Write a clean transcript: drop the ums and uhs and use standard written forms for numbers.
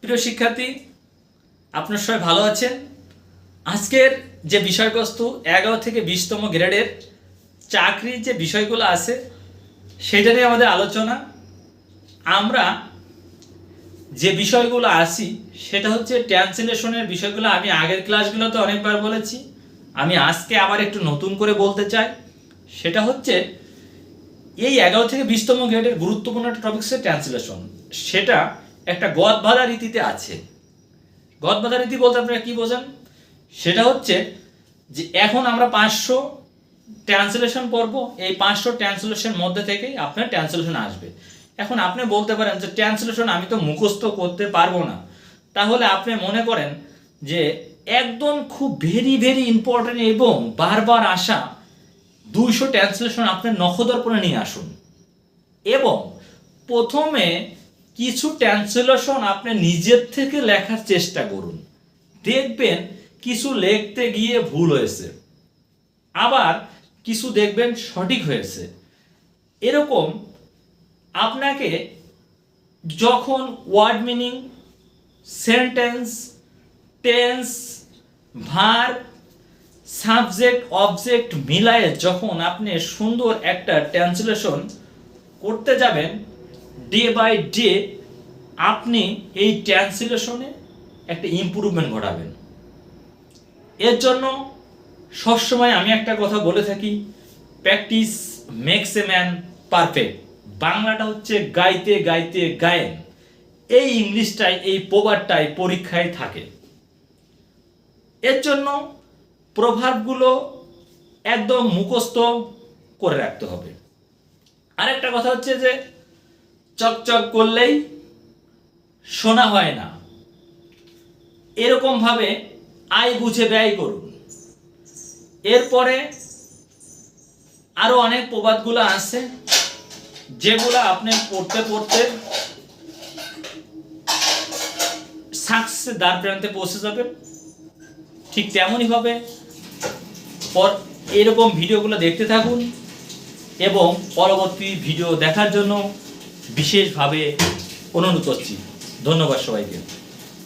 প্রিয় শিক্ষার্থী, আপনার সবাই ভালো আছেন? আজকের যে বিষয়বস্তু 11 থেকে 20তম গ্রেডের চাকরির যে বিষয়গুলো আছে সেটা নিয়ে আমাদের আলোচনা। আমরা যে বিষয়গুলো আসি সেটা হচ্ছে ট্রান্সলেশনের বিষয়গুলো। আমি আগের ক্লাসগুলোতে অনেকবার বলেছি, আমি আজকে আবার একটু নতুন করে বলতে চাই। সেটা হচ্ছে এই 11 থেকে 20তম গ্রেডের গুরুত্বপূর্ণ একটা টপিক হচ্ছে ট্রান্সলেশন। সেটা একটা গদবাঁধা রীতিতে আছে। গদবাঁধা রীতি বলতে আপনারা কি বোঝেন? সেটা হচ্ছে যে এখন আমরা 500 ট্রান্সলেশন পড়ব, এই 500 ট্রান্সলেশন মধ্যে থেকেই আপনার ট্রান্সলেশন আসবে। এখন আপনি বলতে পারেন যে ট্রান্সলেশন আমি তো মুখস্থ করতে পারবো না। তাহলে আপনি মনে করেন যে একদম খুব ভেরি ভেরি ইম্পর্টেন্ট এবং বারবার আসা 200 ট্রান্সলেশন আপনার নখদর্পণে নিয়ে আসুন এবং প্রথমে কিছু ট্রান্সলেশন আপনি নিজের থেকে লেখার চেষ্টা করুন। দেখবেন কিছু লিখতে গিয়ে ভুল হয়েছে, আবার কিছু দেখবেন সঠিক হয়েছে। এরকম আপনাকে যখন word meaning, sentence, tense, verb, subject, object মিলায়ে যখন আপনি সুন্দর একটা ট্রান্সলেশন করতে যাবেন, ডে বাই ডে আপনি এই ট্রান্সলেশনে একটা ইমপ্রুভমেন্ট ঘটাবেন। এর জন্য সবসময় আমি একটা কথা বলে থাকি, practice makes a man perfect. বাংলাটা হচ্ছে গাইতে গাইতে গায়েন। এই ইংলিশটাই, এই প্রবাদটাই পরীক্ষায় থাকে। এর জন্য প্রভাবগুলো একদম মুখস্থ করে রাখতে হবে। আরেকটা কথা হচ্ছে যে চকচক করলেই শোনা হয় না, এরকম ভাবে আয় বুঝে ব্যয় করুন। এরপরে আরো অনেক প্রবাদগুলো আছে যেগুলো আপনি পড়তে পড়তে সাকসেসের দ্বার প্রান্তে পৌঁছে যাবেন। ঠিক তেমনই ভাবে এরকম ভিডিওগুলো দেখতে থাকুন এবং পরবর্তী ভিডিও দেখার জন্য বিশেষভাবে অনুরোধ করছি। ধন্যবাদ সবাইকে।